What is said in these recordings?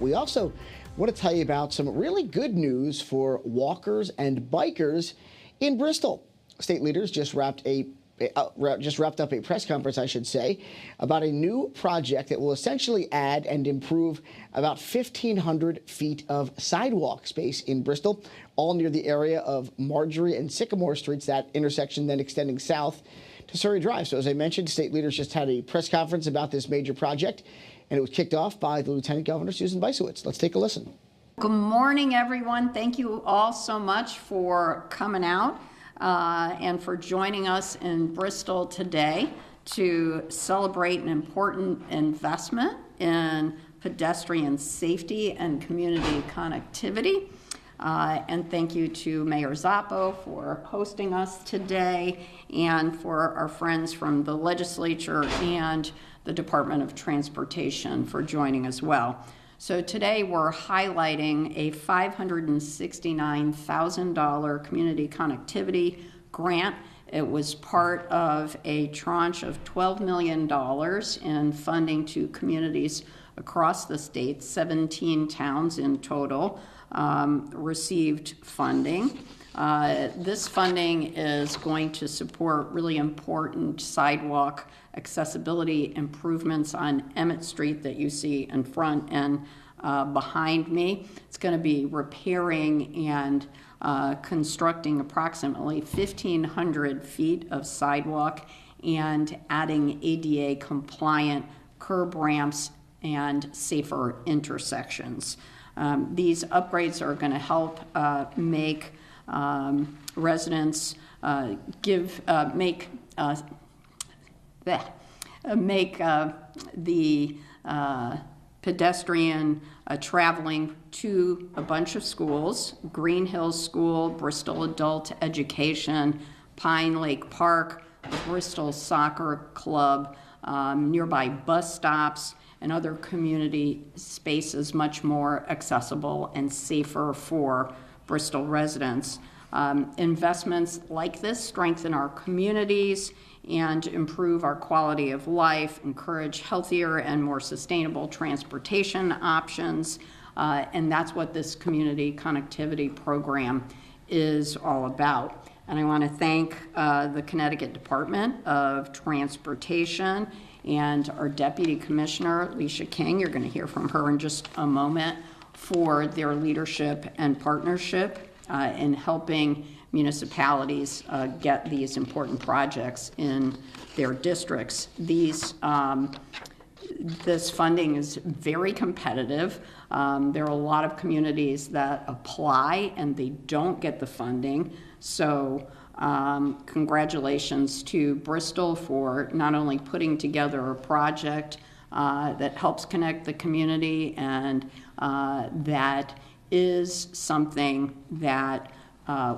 We also want to tell you about some really good news for walkers and bikers in Bristol. State leaders just wrapped up a press conference, I should say, about a new project that will essentially add and improve about 1,500 feet of sidewalk space in Bristol, all near the area of Marjorie and Sycamore Streets, that intersection then extending south to Surrey Drive. So as I mentioned, state leaders just had a press conference about this major project, and it was kicked off by the Lieutenant Governor, Susan Bysiewicz. Let's take a listen. Good morning, everyone. Thank you all so much for coming out and for joining us in Bristol today to celebrate an important investment in pedestrian safety and community connectivity. And thank you to Mayor Zappo for hosting us today, and for our friends from the legislature and the Department of Transportation for joining as well. So today we're highlighting a $569,000 community connectivity grant. It was part of a tranche of $12 million in funding to communities across the state. 17 towns in total received funding. This funding is going to support really important sidewalk accessibility improvements on Emmett Street that you see in front and behind me. It's going to be repairing and constructing approximately 1,500 feet of sidewalk and adding ADA compliant curb ramps and safer intersections. These upgrades are going to help make residents make the pedestrian traveling to a bunch of schools: Green Hills School, Bristol Adult Education, Pine Lake Park, Bristol Soccer Club, nearby bus stops, and other community spaces much more accessible and safer for Bristol residents. Investments like this strengthen our communities and improve our quality of life, encourage healthier and more sustainable transportation options, and that's what this community connectivity program is all about. And I want to thank the Connecticut Department of Transportation and our Deputy Commissioner, Alicia King. You're going to hear from her in just a moment, for their leadership and partnership in helping municipalities get these important projects in their districts. This funding is very competitive. There are a lot of communities that apply and they don't get the funding. So congratulations to Bristol for not only putting together a project that helps connect the community and that is something that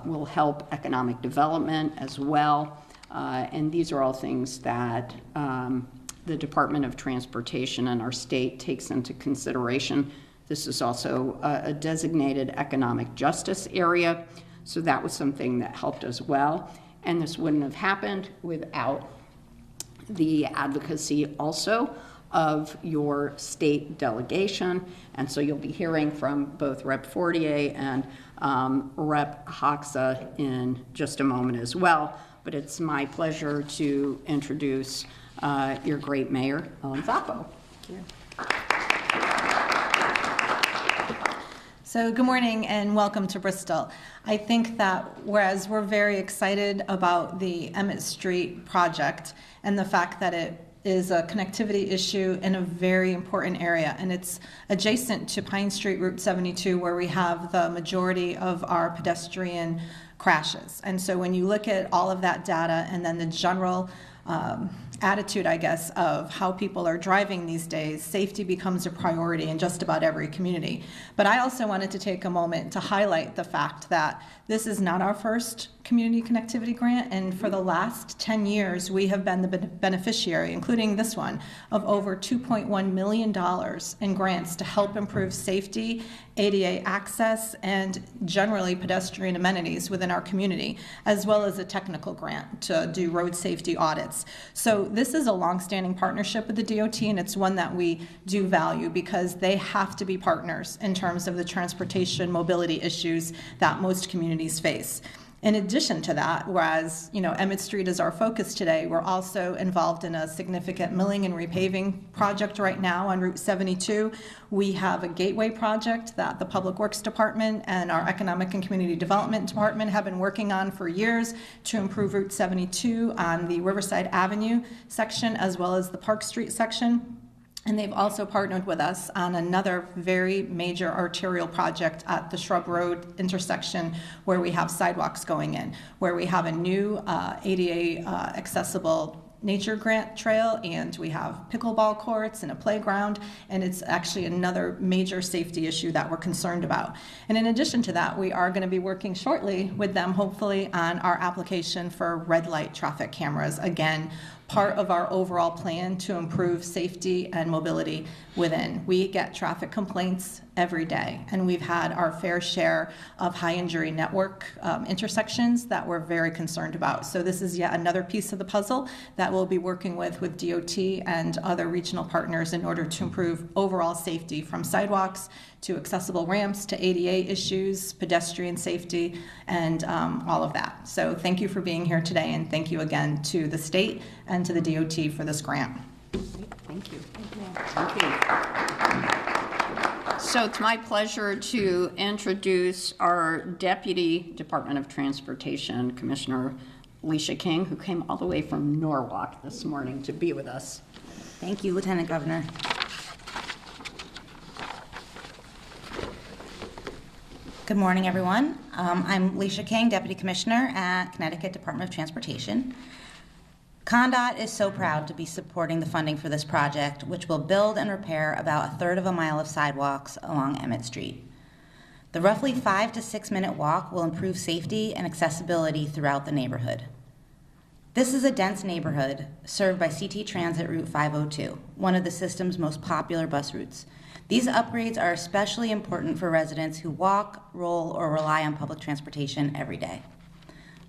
will help economic development as well. And these are all things that the Department of Transportation and our state takes into consideration. This is also a designated economic justice area, so that was something that helped as well. And this wouldn't have happened without the advocacy also of your state delegation. And so you'll be hearing from both Rep. Fortier and Rep. Hoxa in just a moment as well. But it's my pleasure to introduce your great mayor, Ellen Zappo. Thank you. So good morning and welcome to Bristol. I think that whereas we're very excited about the Emmett Street project and the fact that it is a connectivity issue in a very important area, and it's adjacent to Pine Street Route 72, where we have the majority of our pedestrian crashes. And so when you look at all of that data and then the general attitude, I guess, of how people are driving these days, safety becomes a priority in just about every community. But I also wanted to take a moment to highlight the fact that this is not our first Community Connectivity Grant, and for the last 10 years, we have been the beneficiary, including this one, of over $2.1 million in grants to help improve safety, ADA access, and generally pedestrian amenities within our community, as well as a technical grant to do road safety audits. So this is a longstanding partnership with the DOT, and it's one that we do value because they have to be partners in terms of the transportation mobility issues that most communities face. In addition to that, whereas Emmett Street is our focus today, we're also involved in a significant milling and repaving project right now on Route 72. We have a gateway project that the Public Works Department and our Economic and Community Development Department have been working on for years to improve Route 72 on the Riverside Avenue section as well as the Park Street section. And they've also partnered with us on another very major arterial project at the Shrub Road intersection where we have sidewalks going in, where we have a new ADA accessible nature grant trail, and we have pickleball courts and a playground, and it's actually another major safety issue that we're concerned about. And in addition to that, we are going to be working shortly with them, hopefully, on our application for red light traffic cameras. Again, part of our overall plan to improve safety and mobility within. We get traffic complaints every day, and we've had our fair share of high injury network intersections that we're very concerned about. So this is yet another piece of the puzzle that we'll be working with DOT and other regional partners in order to improve overall safety, from sidewalks to accessible ramps to ADA issues, pedestrian safety, and all of that. So thank you for being here today, and thank you again to the state and to the DOT for this grant. Thank you. Thank you. So it's my pleasure to introduce our Deputy Department of Transportation Commissioner, Alicia King, who came all the way from Norwalk this morning to be with us. Thank you, Lieutenant Governor. Good morning, everyone. I'm Alicia King, Deputy Commissioner at Connecticut Department of Transportation. ConnDOT is so proud to be supporting the funding for this project, which will build and repair about 1/3 of a mile of sidewalks along Emmett Street. The roughly 5 to 6 minute walk will improve safety and accessibility throughout the neighborhood. This is a dense neighborhood served by CT Transit Route 502, one of the system's most popular bus routes. These upgrades are especially important for residents who walk, roll, or rely on public transportation every day.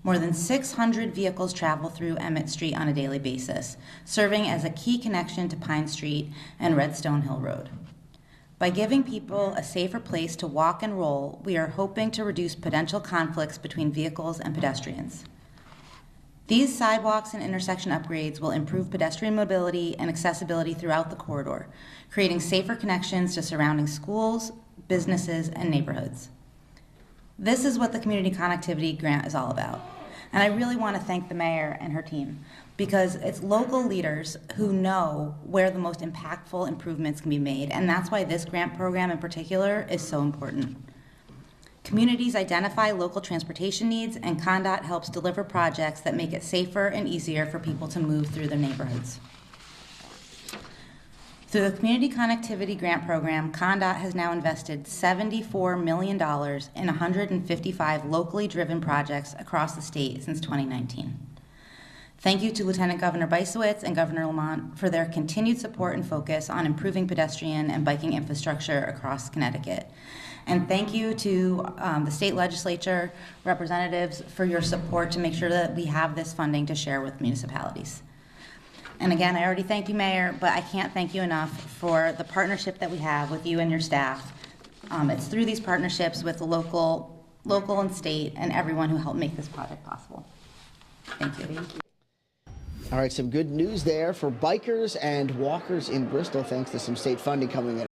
More than 600 vehicles travel through Emmett Street on a daily basis, serving as a key connection to Pine Street and Redstone Hill Road. By giving people a safer place to walk and roll, we are hoping to reduce potential conflicts between vehicles and pedestrians. These sidewalks and intersection upgrades will improve pedestrian mobility and accessibility throughout the corridor, creating safer connections to surrounding schools, businesses, and neighborhoods. This is what the Community Connectivity Grant is all about. And I really want to thank the mayor and her team, because it's local leaders who know where the most impactful improvements can be made, and that's why this grant program in particular is so important. Communities identify local transportation needs, and ConnDOT helps deliver projects that make it safer and easier for people to move through their neighborhoods. Through the Community Connectivity Grant Program, ConnDOT has now invested $74 million in 155 locally driven projects across the state since 2019. Thank you to Lieutenant Governor Bicewicz and Governor Lamont for their continued support and focus on improving pedestrian and biking infrastructure across Connecticut. And thank you to the state legislature representatives for your support to make sure that we have this funding to share with municipalities. And again, I already thank you, Mayor, but I can't thank you enough for the partnership that we have with you and your staff. It's through these partnerships with the local and state and everyone who helped make this project possible. Thank you. All right, some good news there for bikers and walkers in Bristol, thanks to some state funding coming in.